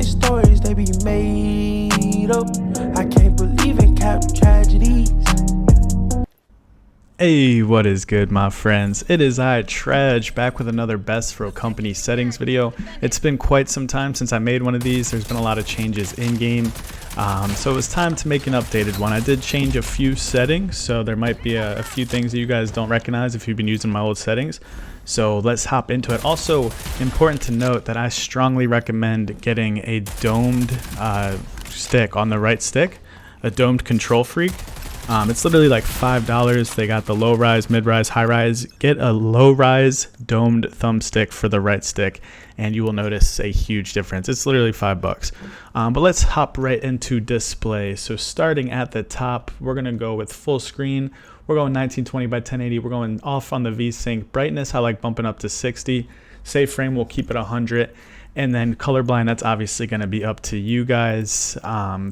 they stories, they be made up. I can't believe in cap tragedies. Hey, what is good, my friends? It is I, Trag, back with another Best for Company settings video. It's been quite some time since I made one of these. There's been a lot of changes in-game, so it was time to make an updated one. I did change a few settings, so there might be a few things that you guys don't recognize if you've been using my old settings. So let's hop into it. Also, important to note that I strongly recommend getting a domed stick on the right stick, a domed Control Freak. It's literally like $5. They got the low rise, mid rise, high rise. Get a low rise domed thumbstick for the right stick and you will notice a huge difference. It's literally $5. But let's hop right into display. So starting at the top, we're gonna go with full screen. We're going 1920 by 1080. We're going off on the VSync. Brightness, I like bumping up to 60. Save frame, we'll keep it 100. And then colorblind, that's obviously going to be up to you guys.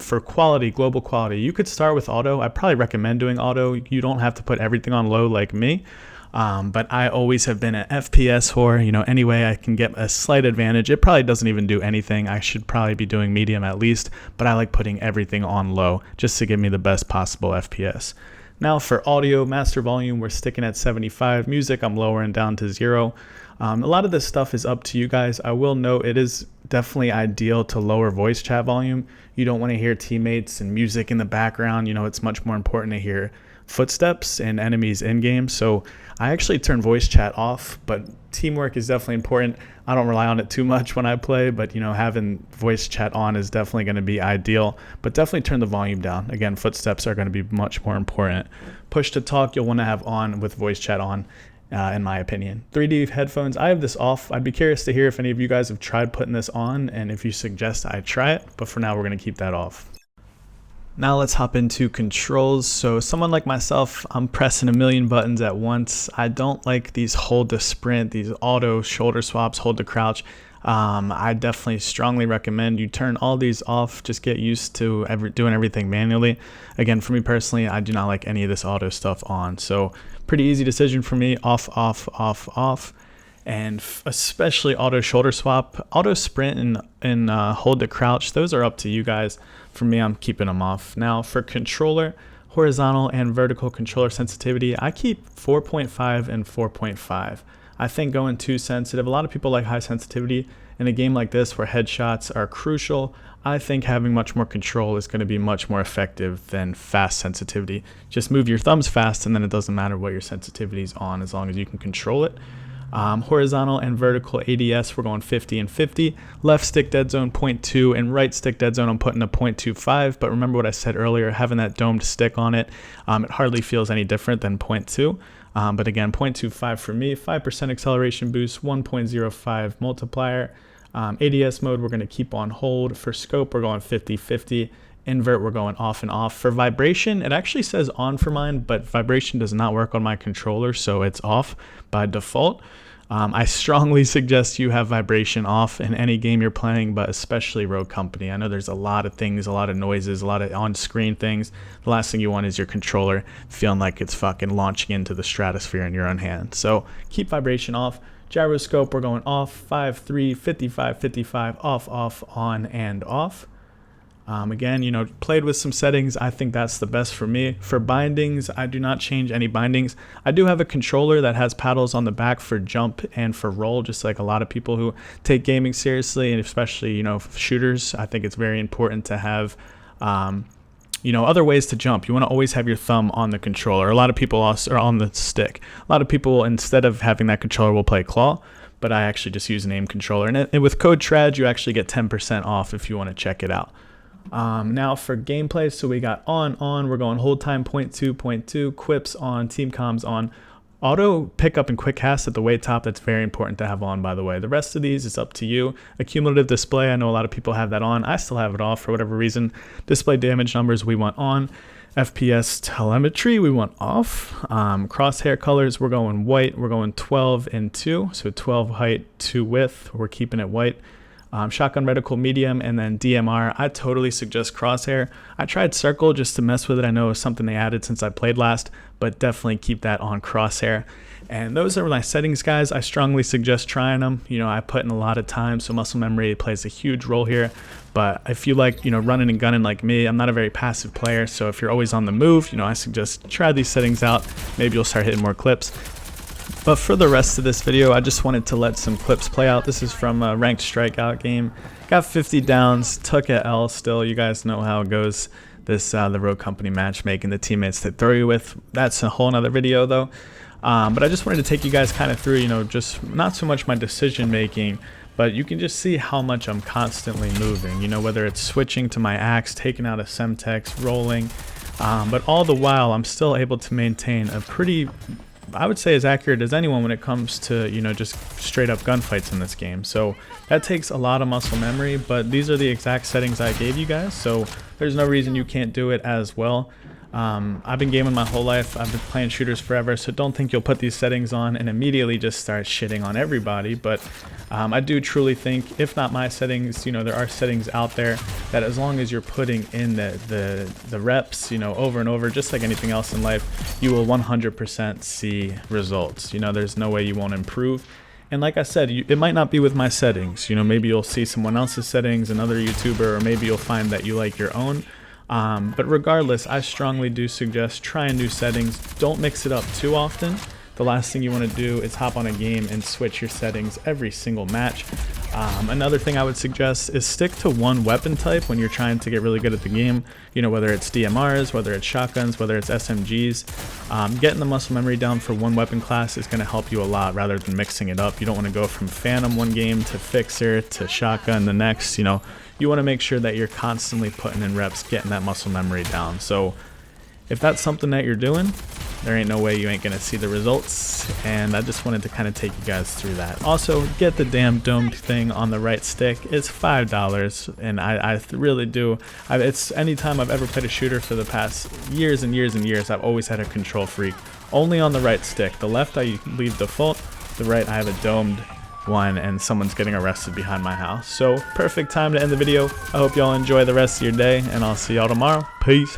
For quality, global quality, you could start with auto. I probably recommend doing auto. You don't have to put everything on low like me. But I always have been an FPS whore. You know, anyway, I can get a slight advantage. It probably doesn't even do anything. I should probably be doing medium at least, but I like putting everything on low just to give me the best possible FPS. Now for audio, master volume, we're sticking at 75. Music, I'm lowering down to 0. A lot of this stuff is up to you guys. I will note it is definitely ideal to lower voice chat volume. You don't want to hear teammates and music in the background. You know, it's much more important to hear footsteps and enemies in game. So I actually turn voice chat off, but teamwork is definitely important. I don't rely on it too much when I play, but you know, having voice chat on is definitely going to be ideal, but definitely turn the volume down. Again, footsteps are going to be much more important. Push to talk, you'll want to have on with voice chat on. In my opinion. 3D headphones, I have this off. I'd be curious to hear if any of you guys have tried putting this on and if you suggest I try it, but for now we're going to keep that off. Now let's hop into controls. So someone like myself, I'm pressing a million buttons at once. I don't like these hold to sprint, these auto shoulder swaps, hold to crouch. I definitely strongly recommend you turn all these off. Just get used to doing everything manually. Again, for me personally, I do not like any of this auto stuff on. So pretty easy decision for me, off, off, off, off. And especially auto shoulder swap, auto sprint and hold to crouch, those are up to you guys. For me, I'm keeping them off. Now for controller, horizontal and vertical controller sensitivity, I keep 4.5 and 4.5. I think going too sensitive, a lot of people like high sensitivity. In a game like this where headshots are crucial, I think having much more control is going to be much more effective than fast sensitivity. Just move your thumbs fast and then it doesn't matter what your sensitivity is on as long as you can control it. Horizontal and vertical ADS, we're going 50 and 50. Left stick dead zone 0.2 and right stick dead zone I'm putting a 0.25. But remember what I said earlier, having that domed stick on it, it hardly feels any different than 0.2. But again, 0.25 for me, 5% acceleration boost, 1.05 multiplier. ADS mode, we're going to keep on hold. For scope, we're going 50-50. Invert, we're going off and off. For vibration, it actually says on for mine, but vibration does not work on my controller, so it's off by default. I strongly suggest you have vibration off in any game you're playing, but especially Rogue Company. I know there's a lot of things, a lot of noises, a lot of on-screen things. The last thing you want is your controller feeling like it's fucking launching into the stratosphere in your own hand. So keep vibration off. Gyroscope, we're going off, 5, 3, 55, 55, off, off, on, and off. Again, you know, played with some settings. I think that's the best for me. For bindings, I do not change any bindings. I do have a controller that has paddles on the back for jump and for roll, just like a lot of people who take gaming seriously, and especially, you know, shooters. I think it's very important to have, you know, other ways to jump. You want to always have your thumb on the controller. A lot of people also are on the stick. A lot of people, instead of having that controller, will play claw, but I actually just use an aim controller. And with code TRAG, you actually get 10% off if you want to check it out. Now for gameplay, so we got on, we're going hold time 0.2, quips on, team comms on, auto pickup and quick cast at the way top. That's very important to have on, by the way. The rest of these is up to you. Accumulative display, I know a lot of people have that on. I still have it off for whatever reason. Display damage numbers, we want on. FPS telemetry, we want off. Crosshair colors, we're going white. We're going 12 and 2, so 12 height, 2 width. We're keeping it white. shotgun reticle medium, and then DMR. I totally suggest crosshair. I tried circle just to mess with it. I know it's something they added since I played last, but definitely keep that on crosshair. And those are my settings, guys. I strongly suggest trying them. You know, I put in a lot of time, so muscle memory plays a huge role here. But if you like, you know, running and gunning like me, I'm not a very passive player. So if you're always on the move, you know, I suggest try these settings out. Maybe you'll start hitting more clips. But for the rest of this video, I just wanted to let some clips play out. This is from a ranked strikeout game. Got 50 downs, took a L still. You guys know how it goes. This the road company matchmaking, the teammates they throw you with. That's a whole nother video though. But I just wanted to take you guys kind of through, you know, just not so much my decision making, but you can just see how much I'm constantly moving, you know, whether it's switching to my axe, taking out a Semtex, rolling, but all the while I'm still able to maintain a pretty, I would say, as accurate as anyone when it comes to, you know, just straight up gunfights in this game. So that takes a lot of muscle memory, but these are the exact settings I gave you guys, so there's no reason you can't do it as well. I've been gaming my whole life. I've been playing shooters forever, so don't think you'll put these settings on and immediately just start shitting on everybody. But I do truly think, if not my settings, you know, there are settings out there that as long as you're putting in the reps, you know, over and over, just like anything else in life, you will 100% see results. You know, there's no way you won't improve. And like I said, it might not be with my settings. You know, maybe you'll see someone else's settings, another YouTuber, or maybe you'll find that you like your own. But regardless, I strongly do suggest trying new settings. Don't mix it up too often. The last thing you want to do is hop on a game and switch your settings every single match. Another thing I would suggest is stick to one weapon type when you're trying to get really good at the game. You know, whether it's DMRs, whether it's shotguns, whether it's SMGs. Getting the muscle memory down for one weapon class is going to help you a lot rather than mixing it up. You don't want to go from Phantom one game to Fixer to Shotgun the next. You know, you want to make sure that you're constantly putting in reps, getting that muscle memory down. So if that's something that you're doing, there ain't no way you ain't gonna see the results, and I just wanted to kind of take you guys through that. Also, get the damn domed thing on the right stick. It's $5, and I really do. It's anytime I've ever played a shooter for the past years and years and years, I've always had a control freak. Only on the right stick. The left I leave default, the right I have a domed one, and someone's getting arrested behind my house. So perfect time to end the video. I hope y'all enjoy the rest of your day, and I'll see y'all tomorrow. Peace.